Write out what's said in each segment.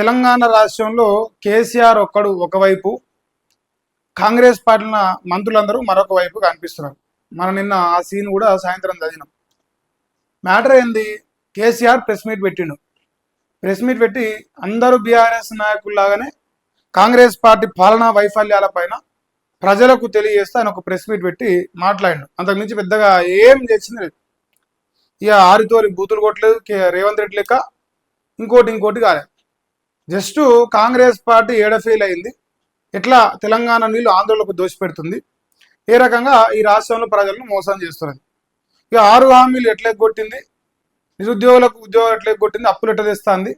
తెలంగాణ రాష్ట్రంలో కేసీఆర్ ఒక్కడు ఒకవైపు, కాంగ్రెస్ పార్టీల మంత్రులందరూ మరొక వైపు కనిపిస్తున్నారు. మనం నిన్న ఆ సీన్ కూడా సాయంత్రం చదివినాం. మ్యాటర్ ఏంది? కేసీఆర్ ప్రెస్ మీట్ పెట్టిండు. ప్రెస్ మీట్ పెట్టి అందరూ బీఆర్ఎస్ నాయకుల్లాగానే కాంగ్రెస్ పార్టీ పాలనా వైఫల్యాల పైన ప్రజలకు తెలియజేస్తే ఆయన ఒక ప్రెస్ మీట్ పెట్టి మాట్లాడిండు. అంతకుమించి పెద్దగా ఏం చేసింది లేదు. ఇక ఆరితోరి బూతులు కొట్టలేదు రేవంత్ రెడ్డి లెక్క, ఇంకోటి కాలేదు. జస్ట్ కాంగ్రెస్ పార్టీ ఫెయిల్ అయింది, ఎట్లా తెలంగాణ నీళ్ళు ఆంధ్రలోకి దోషిపెడుతుంది, ఏ రకంగా ఈ రాష్ట్రంలో ప్రజలను మోసం చేస్తున్నది, ఇక 6 హామీలు ఎట్లా కొట్టింది, నిరుద్యోగులకు ఉద్యోగాలు ఎట్లా కొట్టింది, అప్పులు ఎట్లా తెస్తుంది,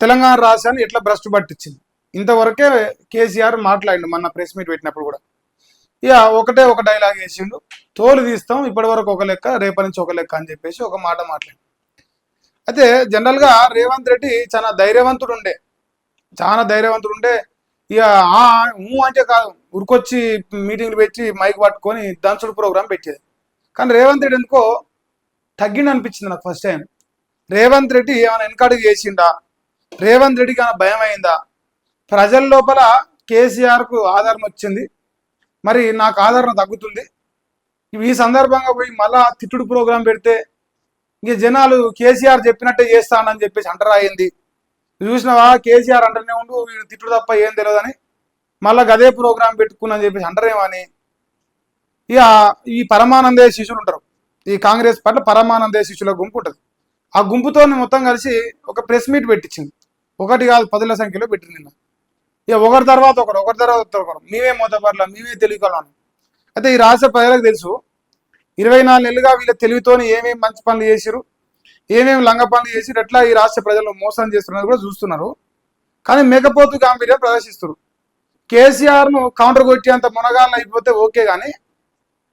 తెలంగాణ రాష్ట్రాన్ని ఎట్లా భ్రష్టు పట్టించింది, ఇంతవరకే కేసీఆర్ మాట్లాడిండు మొన్న ప్రెస్ మీట్ పెట్టినప్పుడు కూడా. ఇక ఒక డైలాగ్ వేసిండు, తోలు తీస్తాం ఇప్పటి వరకు ఒక లెక్క, రేపటి నుంచి ఒక లెక్క అని చెప్పేసి ఒక మాట మాట్లాడి. అయితే జనరల్గా రేవంత్ రెడ్డి చాలా ధైర్యవంతుడు ఉండే, ఇక అంటే కాదు, ఉరికొచ్చి మీటింగ్లు పెట్టి మైక్ పట్టుకొని దంచుడు ప్రోగ్రాం పెట్టేది. కానీ రేవంత్ రెడ్డి ఎందుకో తగ్గిండి అనిపించింది నాకు ఫస్ట్ టైం. రేవంత్ రెడ్డి ఏమైనా వెనకాడికి చేసిండా, రేవంత్ రెడ్డికి ఏమైనా భయం అయిందా, ప్రజల లోపల కేసీఆర్కు ఆదరణ వచ్చింది, మరి నాకు ఆదరణ తగ్గుతుంది, ఈ సందర్భంగా పోయి మళ్ళా తిట్టుడు ప్రోగ్రాం పెడితే ఇంక జనాలు కేసీఆర్ చెప్పినట్టే చేస్తానని చెప్పేసి అంటరా అయింది. చూసినావా, కేసీఆర్ అంటనే ఉండు, వీడు తిట్టుడు తప్ప ఏం తెలియదని మళ్ళా గదే ప్రోగ్రాం పెట్టుకుని చెప్పేసి అంటారేమని. ఇక ఈ పరమానందే శిష్యులు ఉంటారు, ఈ కాంగ్రెస్ పార్టీ పరమానందే శిష్యుల గుంపు ఉంటుంది. ఆ గుంపుతో మొత్తం కలిసి ఒక ప్రెస్ మీట్ పెట్టించింది. ఒకటి కాదు, 10ల సంఖ్యలో పెట్టింది నిన్న. ఇక ఒకరి తర్వాత ఒకరు మేమే మూతపర్ల, మేమే తెలియకలను. అయితే ఈ రాష్ట్ర ప్రజలకు తెలుసు, 24 నెలలుగా వీళ్ళ తెలివితోని ఏమేమి మంచి పనులు చేసిరు, ఏమేమి లంగ పనులు చేసిరు, ఎట్లా ఈ రాష్ట్ర ప్రజలను మోసం చేస్తున్నది కూడా చూస్తున్నారు. కానీ మేకపోతు గాంభీర్యం ప్రదర్శిస్తారు. కేసీఆర్ను కౌంటర్ కొట్టేంత మునగాళ్ళు అయిపోతే ఓకే, కానీ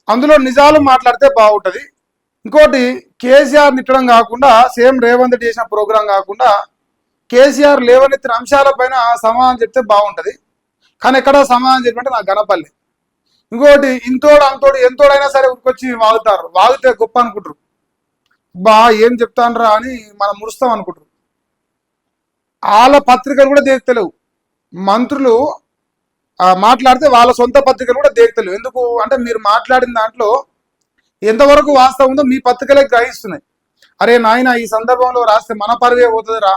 అందులో నిజాలు మాట్లాడితే బాగుంటుంది. ఇంకోటి, కేసీఆర్ నిట్టడం కాకుండా సేమ్ రేవంత్ రెడ్డి చేసిన ప్రోగ్రాం కాకుండా కేసీఆర్ లేవనెత్తిన అంశాలపైన సమాధానం చెప్తే బాగుంటుంది. కానీ ఎక్కడ సమాధానం చెప్పమంటే నాకు గణపల్లి. ఇంకోటి, అంతోడు ఎంతోడైనా సరే ఉరికొచ్చి వాగుతారు, వాగితే గొప్ప అనుకుంటారు, ఏం చెప్తానరా అని మనం మురుస్తాం అనుకుంటారు. వాళ్ళ పత్రికలు కూడా దేక్తలేవు, మంత్రులు మాట్లాడితే వాళ్ళ సొంత పత్రికలు కూడా దేక్తలేవు. ఎందుకు అంటే మీరు మాట్లాడిన దాంట్లో ఎంతవరకు వాస్తవం ఉందో మీ పత్రికలే గ్రహిస్తున్నాయి. అరే నాయన, ఈ సందర్భంలో రాస్తే మన పరువే పోతుందిరా,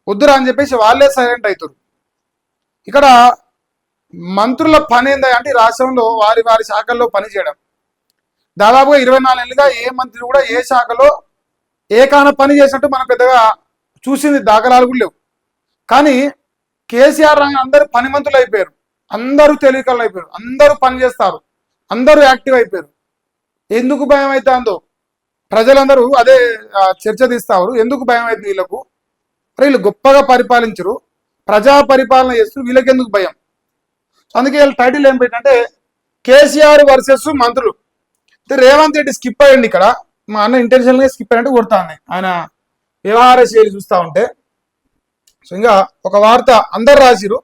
వద్దురా అని చెప్పేసి వాళ్ళే సైలెంట్ అవుతారు. ఇక్కడ మంత్రుల పని ఏందా అంటే రాష్ట్రంలో వారి శాఖల్లో పనిచేయడం. దాదాపుగా 24 నెలలుగా ఏ మంత్రి కూడా ఏ శాఖలో ఏకాన పని చేసినట్టు మనం పెద్దగా చూసింది దాఖలాలు కూడా లేవు. కానీ కేసీఆర్ అందరూ పని మంత్రులు అయిపోయారు, అందరూ తెలివికలు అయిపోయారు, అందరూ పని చేస్తారు, అందరూ యాక్టివ్ అయిపోయారు. ఎందుకు భయం అవుతుందో ప్రజలందరూ అదే చర్చ తీస్తారు. ఎందుకు భయం అవుతుంది వీళ్ళకు? వీళ్ళు గొప్పగా పరిపాలించరు, ప్రజా పరిపాలన చేస్తారు, వీళ్ళకి ఎందుకు భయం? అందుకే వీళ్ళ టైటిల్ ఏం పెట్టంటే కేసీఆర్ వర్సెస్ మంత్రులు. రేవంత్ రెడ్డి స్కిప్ అయ్యండి ఇక్కడ, మా అన్న ఇంటెన్షనల్గా స్కిప్ అయ్యంటే కొడతాను ఆయన వ్యవహార శైలి చూస్తూ ఉంటే. సో ఇంకా ఒక వార్త అందరు రాసిరు,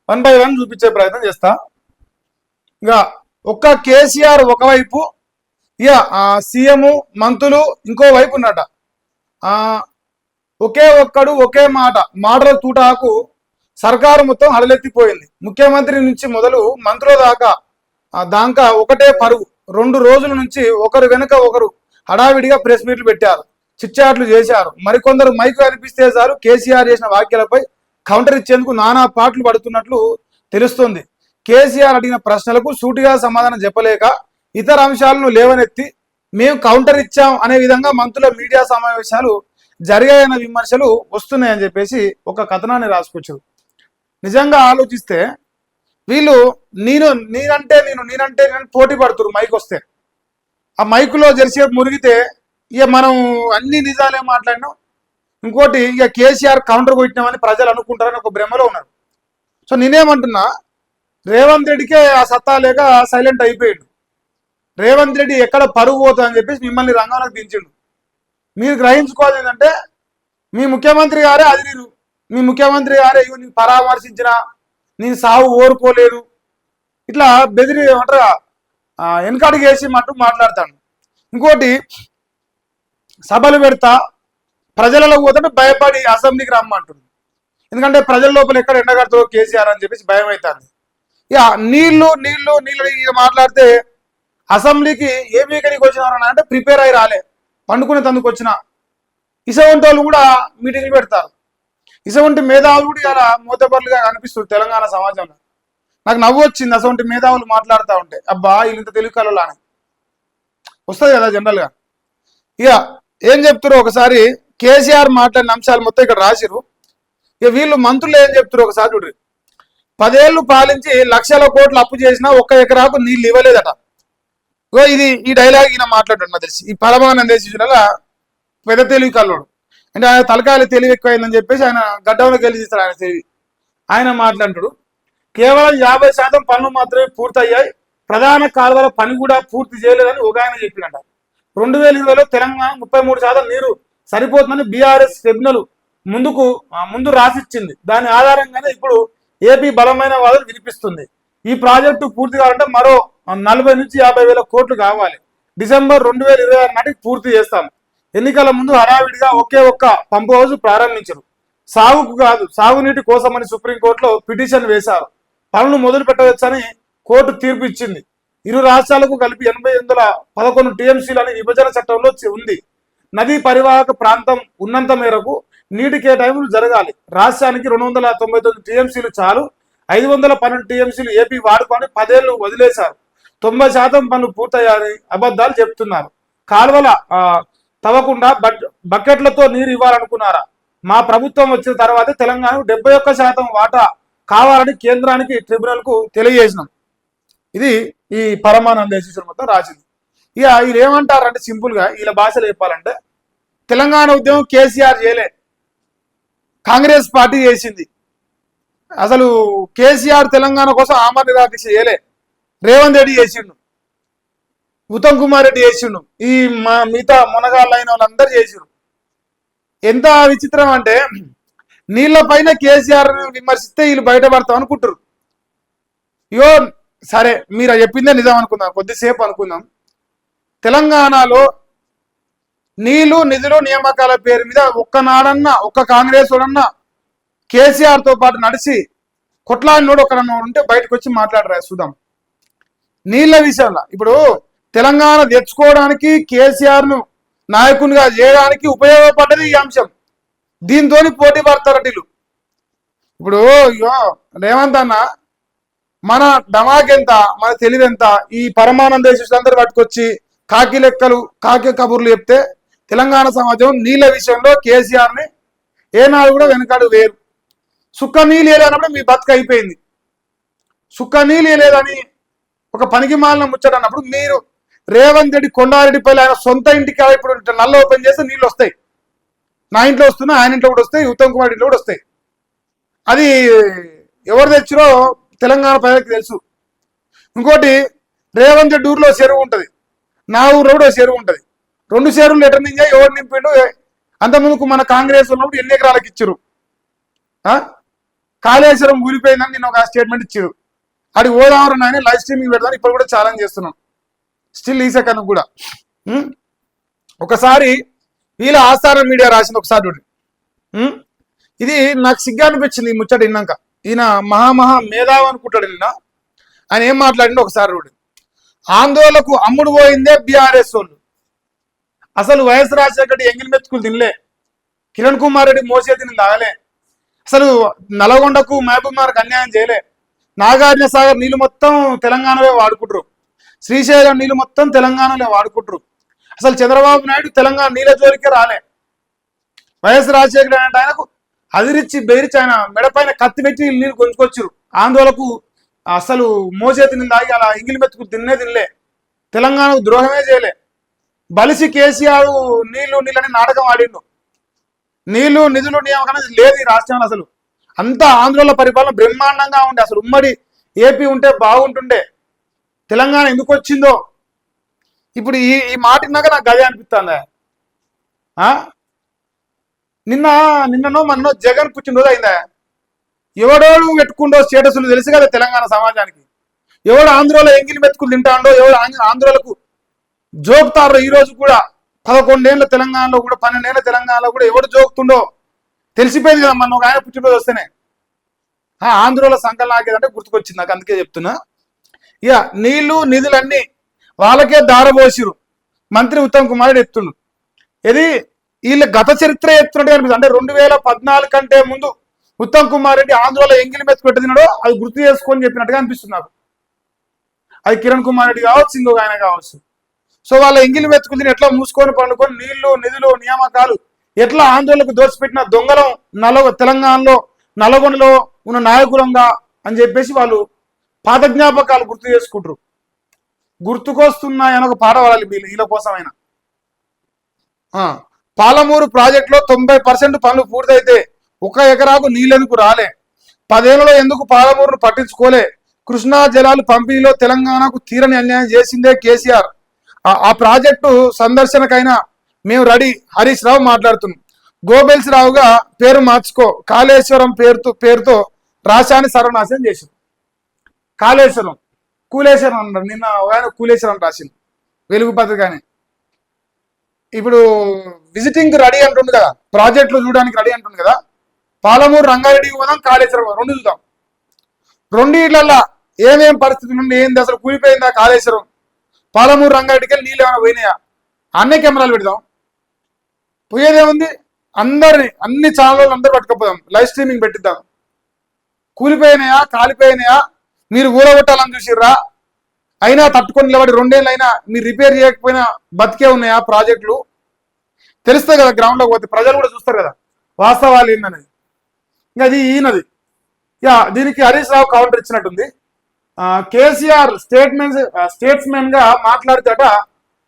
1 by 1 చూపించే ప్రయత్నం చేస్తా. ఇంకా ఒక్క కేసీఆర్ ఒకవైపు, ఇక సీఎం మంత్రులు ఇంకో వైపు ఉన్నట. ఒకే ఒక్కడు ఒకే మాటల తూటాకు సర్కారు మొత్తం హడలెత్తిపోయింది. ముఖ్యమంత్రి నుంచి మొదలు మంత్రుల దాకా ఒకటే పరుగు. 2 రోజుల నుంచి ఒకరు వెనుక ఒకరు హడావిడిగా ప్రెస్ మీట్లు పెట్టారు, చిట్చాట్లు చేశారు. మరికొందరు మైకు అనిపిస్తే చాలు కేసీఆర్ చేసిన వ్యాఖ్యలపై కౌంటర్ ఇచ్చేందుకు నానా పాటలు పడుతున్నట్లు తెలుస్తుంది. కేసీఆర్ అడిగిన ప్రశ్నలకు సూటిగా సమాధానం చెప్పలేక ఇతర అంశాలను లేవనెత్తి మేము కౌంటర్ ఇచ్చాం అనే విధంగా మంత్రుల మీడియా సమావేశాలు జరిగాయన్న విమర్శలు వస్తున్నాయని చెప్పేసి ఒక కథనాన్ని రాసుకొచ్చారు. నిజంగా ఆలోచిస్తే వీళ్ళు నేనంటే పోటీ పడుతున్నారు. మైక్ వస్తే ఆ మైకులో జెర్సేపు మురిగితే ఇక మనం అన్ని నిజాలే మాట్లాడినాం, ఇంకోటి ఇక కేసీఆర్ కౌంటర్ కొట్టినామని ప్రజలు అనుకుంటారని ఒక భ్రమలో ఉన్నారు. సో నేనేమంటున్నా, రేవంత్ రెడ్డికే ఆ సత్తా లేక సైలెంట్ అయిపోయాడు. రేవంత్ రెడ్డి ఎక్కడ పరుగు పోతుందని చెప్పేసి మిమ్మల్ని రంగంలోకి దించిండు. మీరు గ్రహించుకోవాలి ఏంటంటే, మీ ముఖ్యమంత్రి గారే అదిరు, మీ ముఖ్యమంత్రి గారే నీ పరామర్శించిన నీ సాగు ఓరుకోలేదు, ఇట్లా బెదిరి అంటారా వెనకాడికి వేసి మాట్లాడతాను. ఇంకోటి, సభలు పెడతా ప్రజలలో పోతుంటే భయపడి అసెంబ్లీకి రమ్మంటుంది. ఎందుకంటే ప్రజల లోపల ఎక్కడ ఎండగడతారో కేసీఆర్ అని చెప్పేసి భయం అవుతుంది. ఇక నీళ్లు నీళ్లు నీళ్ళు ఇక మాట్లాడితే అసెంబ్లీకి ఏ మీకనికి వచ్చినారని అంటే ప్రిపేర్ అయ్యి రాలే, పండుకునే తందుకు వచ్చిన ఇసవంటి వాళ్ళు కూడా మీటింగ్లు పెడతారు. ఇసవంటి మేధావులు కూడా ఇలా మూతబర్లుగా కనిపిస్తుంది తెలంగాణ సమాజంలో. నాకు నవ్వు వచ్చింది అసవంటి మేధావులు మాట్లాడుతూ ఉంటే, అబ్బా వీళ్ళు ఇంత తెలుగు కళలు అని వస్తుంది కదా జనరల్గా. ఇక ఏం చెప్తారో ఒకసారి కేసీఆర్ మాట్లాడిన అంశాలు మొత్తం ఇక్కడ రాసిరు. ఇక వీళ్ళు మంత్రులు ఏం చెప్తారు ఒకసారి చూడ్రి. 10 ఏళ్ళు పాలించి లక్షల కోట్లు అప్పు చేసినా 1 ఎకరాకు నీళ్ళు ఇవ్వలేదట. ఇది ఈ డైలాగ్ ఈయన మాట్లాడాడు. నాకు తెలిసి ఈ పరమానంద దేశంలో పెద్ద తెలివి కల్లోడు అంటే ఆయన తలకాయలు తెలివి ఎక్కువైందని చెప్పేసి ఆయన గడ్డంలోకి వెళ్ళి తీస్తాడు ఆయన తెలివి. ఆయన మాట్లాడాడు, కేవలం 50% పనులు మాత్రమే పూర్తయ్యాయి, ప్రధాన కాలువల పని కూడా పూర్తి చేయలేదని ఒక ఆయన చెప్పినట. 2020లో తెలంగాణ 33% నీరు సరిపోతుందని బీఆర్ఎస్ ట్రిబ్యునల్ ముందు రాసిచ్చింది. దాని ఆధారంగానే ఇప్పుడు ఏపీ బలమైన వాదన వినిపిస్తుంది. ఈ ప్రాజెక్టు పూర్తి కావాలంటే మరో 40 నుంచి 50 వేల కోట్లు కావాలి. డిసెంబర్ 2026 నాటికి పూర్తి చేస్తాం. ఎన్నికల ముందు హడావిడిగా ఒకే ఒక్క పంపు హౌస్ ప్రారంభించారు. సాగుకు కాదు, సాగునీటి కోసమని సుప్రీంకోర్టులో పిటిషన్ వేశారు. పనులు మొదలు పెట్టవచ్చని కోర్టు తీర్పు ఇచ్చింది. ఇరు రాష్ట్రాలకు కలిపి 811 టీఎంసీలని విభజన చట్టంలో ఉంది. నదీ పరివాహక ప్రాంతం ఉన్నంత మేరకు నీటి కేటాయింపులు జరగాలి. రాష్ట్రానికి 299 టీఎంసీలు చాలు, 512 టీఎంసీలు ఏపీ వాడుకొని 10 ఏళ్లు వదిలేశారు. 90% పనులు పూర్తయ్యాయని అబద్ధాలు చెప్తున్నారు. కాలువల తవ్వకుండా బకెట్లతో నీరు ఇవ్వాలనుకున్నారా? మా ప్రభుత్వం వచ్చిన తర్వాత తెలంగాణకు 71% వాటా కావాలని కేంద్రానికి ట్రిబ్యునల్ కు తెలియజేసినాం. ఇది ఈ పరమానంద దేశీశ్వరు మొత్తం రాసింది. ఇక వీళ్ళు ఏమంటారంటే సింపుల్ గా వీళ్ళ భాషలో చెప్పాలంటే, తెలంగాణ ఉద్యమం కేసీఆర్ చేయలే, కాంగ్రెస్ పార్టీ చేసింది. అసలు కేసీఆర్ తెలంగాణ కోసం ఆమరణ నిరాదీక్ష చేయలే, రేవంత్ రెడ్డి చేసిండు, ఉత్తమ్ కుమార్ రెడ్డి చేసిండు, ఈ మిగతా మునగాళ్ళు అయిన వాళ్ళందరూ చేసిండు. ఎంత విచిత్రం అంటే నీళ్ల పైన కేసీఆర్ విమర్శిస్తే వీళ్ళు బయటపడతాం అనుకుంటారు. ఇగో సరే మీరు చెప్పిందే నిజం అనుకుందాం, కొద్దిసేపు అనుకుందాం. తెలంగాణలో నీళ్లు నిధులు నియామకాల పేరు మీద ఒక్కనాడన్నా ఒక్క కాంగ్రెస్ వాడన్నా కేసీఆర్ తో పాటు నడిచి కొట్లాడినోడు ఒకడన్నా ఉంటే బయటకు వచ్చి మాట్లాడరా చూద్దాం. నీళ్ల విషయంలో ఇప్పుడు తెలంగాణ తెచ్చుకోవడానికి కేసీఆర్ ను నాయకునిగా చేయడానికి ఉపయోగపడ్డది ఈ అంశం. దీంతో పోటీ పడతారు వీళ్ళు. ఇప్పుడు రేవంత్ అన్న మన డమాకెంత, మన తెలివెంత, ఈ పరమానంద దేశందరూ పట్టుకొచ్చి కాకి లెక్కలు కాకి కబుర్లు చెప్తే తెలంగాణ సమాజం నీళ్ళ విషయంలో కేసీఆర్ ని ఏనాడు కూడా వెనకాడు వేరు. సుక్క నీళ్ళు వేయలేనప్పుడు మీ బతుకు అయిపోయింది. సుక్క నీళ్ళు వేయలేదని ఒక పనికి మాలిన ముచ్చటన్నప్పుడు మీరు రేవంత్ రెడ్డి కొండారెడ్డిపల్లి ఆయన సొంత ఇంటికి ఇప్పుడు నల్ల ఓపెన్ చేస్తే నీళ్ళు వస్తాయి. నా ఇంట్లో వస్తున్నా, ఆయన ఇంట్లో కూడా వస్తాయి, ఉత్తమ్ కుమార్ ఇంట్లో కూడా వస్తాయి. అది ఎవరు తెచ్చిరో తెలంగాణ ప్రజలకు తెలుసు. ఇంకోటి రేవంత్ రెడ్డి ఊర్లో చెరువు ఉంటుంది, నా ఊర్లో కూడా చెరువు ఉంటుంది. 2 చెరువులు ఎటర్ నుంచి ఎవరు నింపిండు? అంతకుముందుకు మన కాంగ్రెస్ ఉన్నప్పుడు ఎన్ని ఎకరాలకు ఇచ్చారు? కాళేశ్వరం ఊరిపోయిందని నేను ఒక స్టేట్మెంట్ ఇచ్చారు. అది ఓదావరం ఆయన లైవ్ స్ట్రీమింగ్ పెడతాను, ఇప్పుడు కూడా ఛాలెంజ్ చేస్తున్నాం స్టిల్ ఈ సెకండ్ కూడా. ఒకసారి వీళ్ళ ఆస్థాన మీడియా రాసింది, ఒకసారి చూడండి. ఇది నాకు సిగ్గా అనిపించింది ఈ ముచ్చట విన్నాక. ఈయన మహా మేధావి అనుకుంటాడు. నిన్న ఆయన ఏం మాట్లాడిందో ఒకసారి చూడండి. ఆందోళనకు అమ్ముడు పోయిందే బీఆర్ఎస్ వాళ్ళు. అసలు వైఎస్ రాజశేఖర రెడ్డి ఎంగిల్ మెతుకులు తినలే, కిరణ్ కుమార్ రెడ్డి మోసేతిని లాగలే, అసలు నల్గొండకు మహబూబ్నగర్కు అన్యాయం చేయలే, నాగార్జున సాగర్ నీళ్ళు మొత్తం తెలంగాణలో వాడుకుంటారు, శ్రీశైలం నీళ్ళు మొత్తం తెలంగాణలో వాడుకుంటారు. అసలు చంద్రబాబు నాయుడు తెలంగాణ నీళ్ళ జోలికే రాలే. వైఎస్ రాజశేఖర రెడ్డి అంటే ఆయనకు అదిరిచ్చి బెదిరించి ఆయన మెడపైన కత్తి పెట్టి నీళ్ళు కొంచుకొచ్చారు. ఆందోళనకు అసలు మోసేతిని దాగి అలా ఎంగిలి మెతుకు తినలే, తెలంగాణకు ద్రోహమే చేయలే. బలిసి కేసీఆర్ నీళ్ళని నాటకం ఆడిండు. నీళ్లు నిధులు నియామకం అనేది లేదు ఈ రాష్ట్రంలో. అసలు అంతా ఆంధ్రలో పరిపాలన బ్రహ్మాండంగా ఉండే. అసలు ఉమ్మడి ఏపీ ఉంటే బాగుంటుండే. తెలంగాణ ఎందుకు వచ్చిందో ఇప్పుడు ఈ మాట విన్నాక నాకు గదే అనిపిస్తుందా. నిన్ననో మొన్నో జగన్ పుట్టినరోజు అయిందా? ఎవడోడు పెట్టుకుండో స్టేటస్లు తెలుసు కదా తెలంగాణ సమాజానికి. ఎవడు ఆంధ్రలో ఎంగిలి మెతుకులు తింటాడో, ఎవడు ఆంధ్రలకు జోకుతారో ఈ రోజు కూడా 11 ఏళ్ళ తెలంగాణలో కూడా 12 ఏళ్ళ తెలంగాణలో కూడా ఎవడు జోకుతుండో తెలిసిపోయింది కదా మన ఒక ఆయన పుట్టినరోజు వస్తేనే ఆంధ్రలో సంకలనం ఆగేదంటే గుర్తుకొచ్చింది నాకు, అందుకే చెప్తున్నా. ఇక నీళ్లు నిధులన్నీ వాళ్ళకే దారబోసిరు మంత్రి ఉత్తమ్ కుమార్ రెడ్డి ఎత్తుండు. ఇది వీళ్ళ గత చరిత్ర ఎత్తున్నట్టు అనిపిస్తుంది. అంటే 2014 కంటే ముందు ఉత్తమ్ కుమార్ రెడ్డి ఆంధ్రలో ఎంగిలి మెత్తి పెట్టినాడో అది గుర్తు చేసుకొని చెప్పినట్టుగా అనిపిస్తుంది నాకు. అది కిరణ్ కుమార్ రెడ్డి కావచ్చు, ఇంకొక ఆయన కావచ్చు. సో వాళ్ళ ఎంగిలి మెత్తుకుని ఎట్లా మూసుకొని పండుకొని నీళ్లు నిధులు నియామకాలు ఎట్లా ఆందోళనకు దోచిపెట్టిన దొంగలం తెలంగాణలో నల్గొండలో ఉన్న నాయకులంగా అని చెప్పేసి వాళ్ళు పాత జ్ఞాపకాలు గుర్తు చేసుకుంటారు. గుర్తుకొస్తున్నాయని ఒక పాట వాడాలి వీళ్ళ కోసమైనా. పాలమూరు ప్రాజెక్టులో 90% పనులు పూర్తయితే 1 ఎకరాకు నీళ్ళెందుకు రాలే? 10 ఏళ్లలో ఎందుకు పాలమూరును పట్టించుకోలే? కృష్ణా జలాలు పంపిణీలో తెలంగాణకు తీరని అన్యాయం చేసిందే కేసీఆర్. ఆ ప్రాజెక్టు సందర్శనకైనా మేము రెడీ. హరీష్ రావు మాట్లాడుతున్నాం. గోబెల్స్ రావుగా పేరు మార్చుకో, కాళేశ్వరం పేరుతో రాష్ట్రాన్ని సర్వనాశనం చేసింది. కాళేశ్వరం కూలేశ్వరం అంటారు. నిన్న ఆయన కూలేశ్వరం రాసింది వెలుగు పత్రికనే. ఇప్పుడు విజిటింగ్ రెడీ అంటుంది కదా, ప్రాజెక్టులు చూడడానికి రెడీ అంటుంది కదా. పాలమూరు రంగారెడ్డికి పోదాం, కాళేశ్వరం రెండు చూద్దాం. రెండిట్లల్లా ఏమేం పరిస్థితులు ఉండి ఏంది, అసలు కూలిపోయిందా కాళేశ్వరం, పాలమూరు రంగారెడ్డికి వెళ్ళి నీళ్ళు ఏమైనా పోయినాయా, అన్నీ కెమెరాలు పెడదాం. పోయేదేముంది, అన్ని ఛానళ్ళు అందరూ పట్టుకపోదాం, లైవ్ స్ట్రీమింగ్ పెట్టిద్దాం. కూలిపోయినాయా కాలిపోయినాయా, మీరు ఊరగొట్టాలని చూసిర్రా, అయినా తట్టుకొని నిలబడి 2 ఏళ్ళు అయినా మీరు రిపేర్ చేయకపోయినా బతికే ఉన్నాయా ప్రాజెక్టులు, తెలుస్తాయి కదా. గ్రౌండ్లోకి పోతే ప్రజలు కూడా చూస్తారు కదా వాస్తవాలు ఏందనేది. ఇంకా అది ఈయనది. దీనికి హరీష్ రావు కౌంటర్ ఇచ్చినట్టుంది. కేసీఆర్ స్టేట్స్మెన్ గా మాట్లాడితేట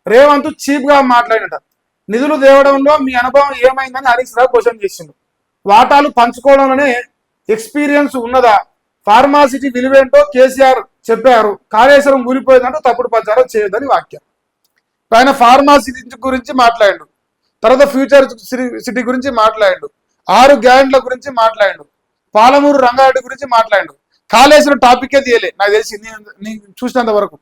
రేవంత్ చీప్ గా మాట్లాడినట. నిధులు తేవడంలో మీ అనుభవం ఏమైందని హరీష్ రావు క్వశ్చన్ చేసిండు. వాటాలు పంచుకోవడంలోనే ఎక్స్పీరియన్స్ ఉన్నదా? ఫార్మాసిటీ విలువేంటో కేసీఆర్ చెప్పారు. కాళేశ్వరం కూలిపోయిందంటూ తప్పుడు ప్రచారం చేయొద్దని వాక్యం. ఆయన ఫార్మాసిటీ గురించి మాట్లాడిండు, తర్వాత ఫ్యూచర్ సిటీ గురించి మాట్లాడిండు, 6 గ్యారెంట్ల గురించి మాట్లాడిండు, పాలమూరు రంగారెడ్డి గురించి మాట్లాడిండు. కాళేశ్వరం టాపికే తీయలే నాకు తెలిసి నేను చూసినంత వరకు.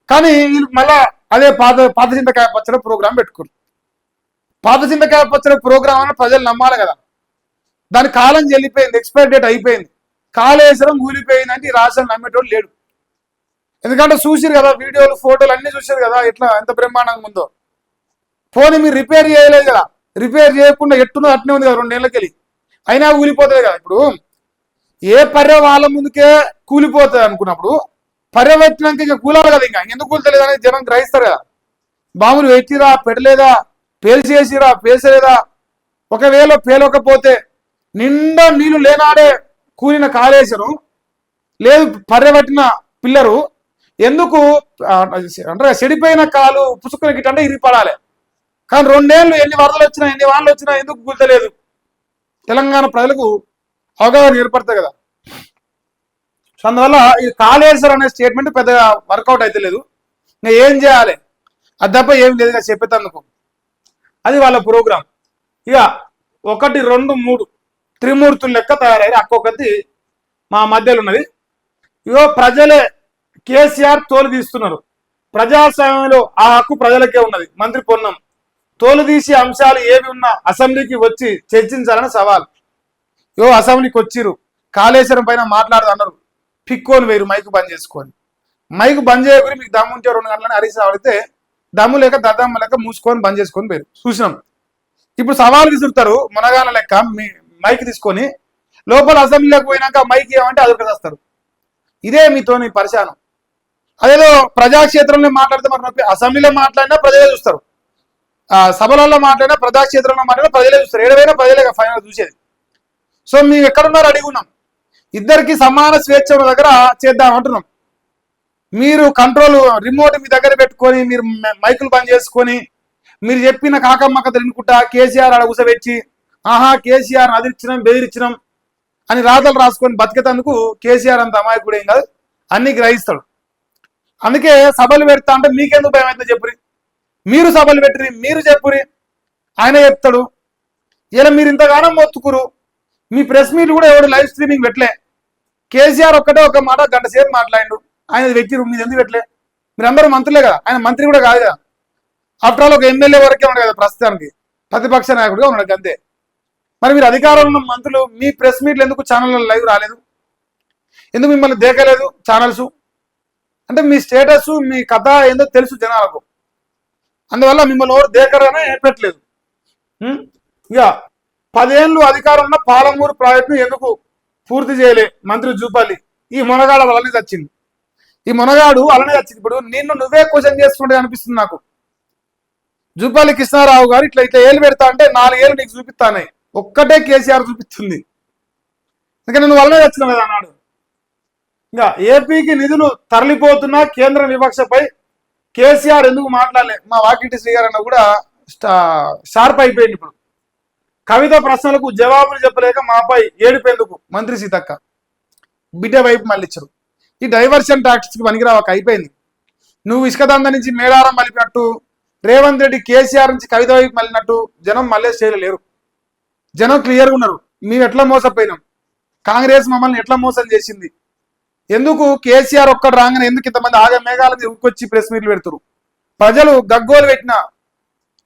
కానీ వీళ్ళు మళ్ళా అదే పాత చింతకాయ పచ్చడి ప్రోగ్రాం పెట్టుకున్నారు. పాత చింతకాయ పచ్చడి ప్రోగ్రాం అని ప్రజలు నమ్మాలి కదా. దాని కాలం చెల్లిపోయింది, ఎక్స్పైర్ డేట్ అయిపోయింది. కాళేశ్వరం కూలిపోయిందంటే ఈ రాష్ట్రం నమ్మేటోడు లేడు. ఎందుకంటే చూసిరు కదా వీడియోలు ఫోటోలు అన్ని చూసారు కదా ఎట్లా ఎంత బ్రహ్మాండంగా ఉందో. ఫోన్ మీరు రిపేర్ చేయలేదు కదా, రిపేర్ చేయకుండా ఎట్టునో అట్నే ఉంది కదా 2 ఏళ్ళకి వెళ్ళి, అయినా కూలిపోతుంది కదా. ఇప్పుడు ఏ పర్య వాళ్ళ ముందుకే కూలిపోతుంది అనుకున్నప్పుడు పర్యవేక్షణకి ఇంకా కూలాలి కదా, ఇంకా ఎందుకు కూలతలేదు అనేది జనం గ్రహిస్తారు కదా. బాంబులు పెట్టిరా పెట్టలేదా, పేల్చేసిరా పేల్చలేదా, ఒకవేళ పేలకపోతే నిండా నీళ్లు లేనాడే కూలిన కాళేశ్వరం లేదు పర్యబట్టిన పిల్లరు ఎందుకు అంటే చెడిపోయిన కాలు పుసుకుల గిట్ట అంటే ఇరిపడాలి. కానీ 2 ఏళ్ళు ఎన్ని వరదలు వచ్చినా ఎన్ని వానలు వచ్చినా ఎందుకు కూల్తలేదు? తెలంగాణ ప్రజలకు అవగాహన ఏర్పడతాయి కదా. సో అందువల్ల ఈ కాళేశ్వరం అనే స్టేట్మెంట్ పెద్దగా వర్కౌట్ అయితే లేదు. ఇంకా ఏం చేయాలి అది తప్ప ఏం లేదు కదా చెప్పేటందుకు. అది వాళ్ళ ప్రోగ్రాం. ఇక 1 2 3 త్రిమూర్తులు లెక్క తయారయ్యారు. అక్కొక్కటి మా మధ్యలో ఉన్నది. ఇగో ప్రజలే కేసీఆర్ తోలు తీస్తున్నారు. ప్రజాస్వామ్యంలో ఆ హక్కు ప్రజలకే ఉన్నది. మంత్రి పొన్నం తోలు తీసే అంశాలు ఏవి ఉన్నా అసెంబ్లీకి వచ్చి చర్చించాలని సవాల్. ఇగో అసెంబ్లీకి వచ్చిరు, కాళేశ్వరం పైన మాట్లాడదన్నారు, పిక్కోని వేరు మైకు బంద్ చేసుకొని. మైకు బంద్ చేయకూరి మీకు దమ్ము ఉంటే 2 గంటలని హరీష్ రావు అడిగితే దమ్ము లేక దద్దమ్మ లెక్క మూసుకొని బంద్ చేసుకొని పోయారు. చూసినాం. ఇప్పుడు సవాల్ విసురుతారు మునగాల లెక్క మైక్ తీసుకొని, లోపల అసెంబ్లీలోకి పోయినాక మైక్ ఏమంటే అదొకటి వస్తారు. ఇదే మీతోని పరిశానం. అదేదో ప్రజాక్షేత్రంలో మాట్లాడితే మరి అసెంబ్లీలో మాట్లాడినా ప్రజలే చూస్తారు, సభలలో మాట్లాడినా ప్రజాక్షేత్రంలో మాట్లాడినా ప్రజలే చూస్తారు. ఏడవైనా ప్రజలే ఫైనల్ చూసేది. సో మేము ఎక్కడున్నారు అడుగున్నాం. ఇద్దరికి సమాన స్వేచ్ఛ ఉన్న దగ్గర చేద్దాం అంటున్నాం. మీరు కంట్రోల్ రిమోట్ మీ దగ్గర పెట్టుకొని మీరు మైకులు బంద్ చేసుకొని మీరు చెప్పిన కాకమ్మక్క తినుకుంటా కేసీఆర్ అడ కూసబెట్టి కేసీఆర్ అదిరిచ్చినాం బెదిరించినాం అని రాతలు రాసుకొని బతికేతందుకు కేసీఆర్ అంత అమాయకుడు ఏం కాదు, అన్ని గ్రహిస్తాడు. అందుకే సభలు పెడతా అంటే మీకెందుకు భయం అయితే చెప్పురి, మీరు సభలు పెట్టిరి మీరు చెప్పురి, ఆయన చెప్తాడు. ఇలా మీరు ఇంతగానో మొత్తుకురు. మీ ప్రెస్ మీట్ కూడా ఎవడు లైవ్ స్ట్రీమింగ్ పెట్టలే. కేసీఆర్ ఒక్కటే ఒక మాట 1 గంట సేపు మాట్లాడిండు, ఆయన వ్యక్తి మీరు ఎందుకు పెట్టలే? మీరు అందరూ మంత్రులే కదా, ఆయన మంత్రి కూడా కాదు కదా. ఆఫ్టర్ ఆల్ ఒక ఎమ్మెల్యే వరకే ఉన్నాడు కదా ప్రస్తుతానికి, ప్రతిపక్ష నాయకుడిగా ఉన్నాడు అంతే. మరి మీరు అధికారంలో ఉన్న మంత్రులు మీ ప్రెస్ మీట్లు ఎందుకు ఛానల్లో లైవ్ రాలేదు? ఎందుకు మిమ్మల్ని దేకలేదు ఛానల్స్? అంటే మీ స్టేటస్ మీ కథ ఏందో తెలుసు జనాలకు, అందువల్ల మిమ్మల్ని ఎవరు దేకరనే పెట్టలేదు. ఇక 10 ఏళ్ళు అధికారం ఉన్న పాలమూరు ప్రాజెక్టును ఎందుకు పూర్తి చేయలే మంత్రి జూపల్లి? ఈ మునగాడు అలానే వచ్చింది. ఇప్పుడు నిన్ను నువ్వే క్వశ్చన్ చేస్తుండే అనిపిస్తుంది నాకు. జూపల్లి కృష్ణారావు గారు ఇట్లా ఇట్లా ఏళ్ళు పెడతా అంటే 4 ఏళ్ళు నీకు చూపిస్తానే, ఒక్కటే కేసీఆర్ చూపిస్తుంది. అందుకని నువ్వు అలానే వచ్చినావు కదా అన్నాడు. ఇంకా ఏపీకి నిధులు తరలిపోతున్నా కేంద్ర వివక్షపై కేసీఆర్ ఎందుకు మాట్లాడలే? మా వాకిటి శ్రీగారు అన్న కూడా షార్ప్ అయిపోయింది. ఇప్పుడు కవిత ప్రశ్నలకు జవాబులు చెప్పలేక మాపై ఏడిపోయేందుకు మంత్రి సీతక్క బిడ్డ వైపు మళ్ళిచ్చారు. ఈ డైవర్షన్ టాక్టిక్స్ పనికిరావక అయిపోయింది. నువ్వు ఇసుక దంద నుంచి మేడారం మలిపినట్టు, రేవంత్ రెడ్డి కేసీఆర్ నుంచి కవిత వైపు మళ్ళినట్టు జనం మళ్ళీ చేయలేరు. జనం క్లియర్గా ఉన్నారు. మేము ఎట్లా మోసపోయినాం, కాంగ్రెస్ మమ్మల్ని ఎట్లా మోసం చేసింది, ఎందుకు కేసీఆర్ ఒక్కడు రాగానే ఎందుకు ఇంతమంది ఆగ మేఘాల మీద ఉక్కొచ్చి ప్రెస్ మీట్లు పెడుతురు, ప్రజలు గగ్గోలు పెట్టినా,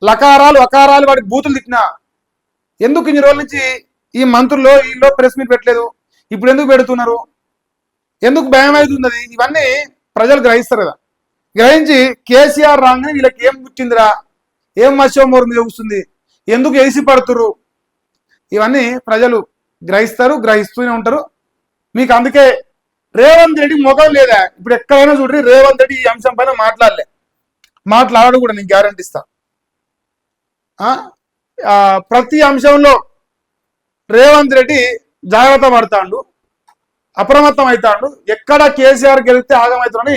లకారాలు అకారాలు వాడికి బూతులు తిట్టినా, ఎందుకు ఇన్ని రోజుల నుంచి ఈ మంత్రుల్లో వీళ్ళు ప్రెస్ మీట్ పెట్టలేదు, ఇప్పుడు ఎందుకు పెడుతున్నారు, ఎందుకు భయం అవుతున్నది? ఇవన్నీ ప్రజలు గ్రహిస్తారు కదా. గ్రహించి కేసీఆర్ రాగానే వీళ్ళకి ఏం పుట్టిందిరా, ఏం మత్స్యమోరు మీద వస్తుంది, ఎందుకు ఏసి పడుతురు, ఇవన్నీ ప్రజలు గ్రహిస్తారు, గ్రహిస్తూనే ఉంటారు. మీకు అందుకే రేవంత్ రెడ్డి మొగం లేదా? ఇప్పుడు ఎక్కడైనా చూడ్రి రేవంత్ రెడ్డి ఈ అంశం పైన మాట్లాడడు కూడా, నేను గ్యారంటీ ఇస్తా. ప్రతి అంశంలో రేవంత్ రెడ్డి జాగ్రత్త పడతాడు, అప్రమత్తం అవుతాడు. ఎక్కడ కేసీఆర్ గెలిస్తే ఆగమవుతాడని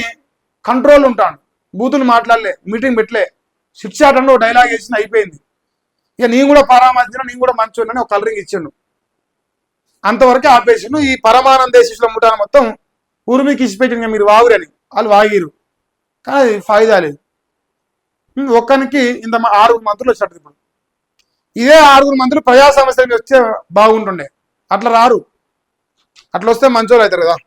కంట్రోల్ ఉంటాడు. బూతులు మాట్లాడలే, మీటింగ్ పెట్టలే, శిక్షాట్ అంటే ఒక డైలాగ్ వేసిన అయిపోయింది. ఇక నేను కూడా పరామర్శించిన, నేను కూడా మంచోళ్ళని ఒక కలరింగ్ ఇచ్చిండు, అంతవరకే ఆపేసిండు. ఈ పరమానందేశిష్ల ముఠాను మొత్తం ఉరిమికి ఇచ్చిపెట్టిన మీరు వాగురని వాళ్ళు వాగిరు, కానీ ఫాయిదా లేదు. ఒక్కరికి ఇంత 6 మంత్రులు వచ్చాడు. ఇప్పుడు ఇదే 6 మంత్రులు ప్రజా సమస్యలు వస్తే బాగుంటుండే, అట్లా రారు. అట్లా వస్తే మంచోళ్ళు అవుతారు కదా.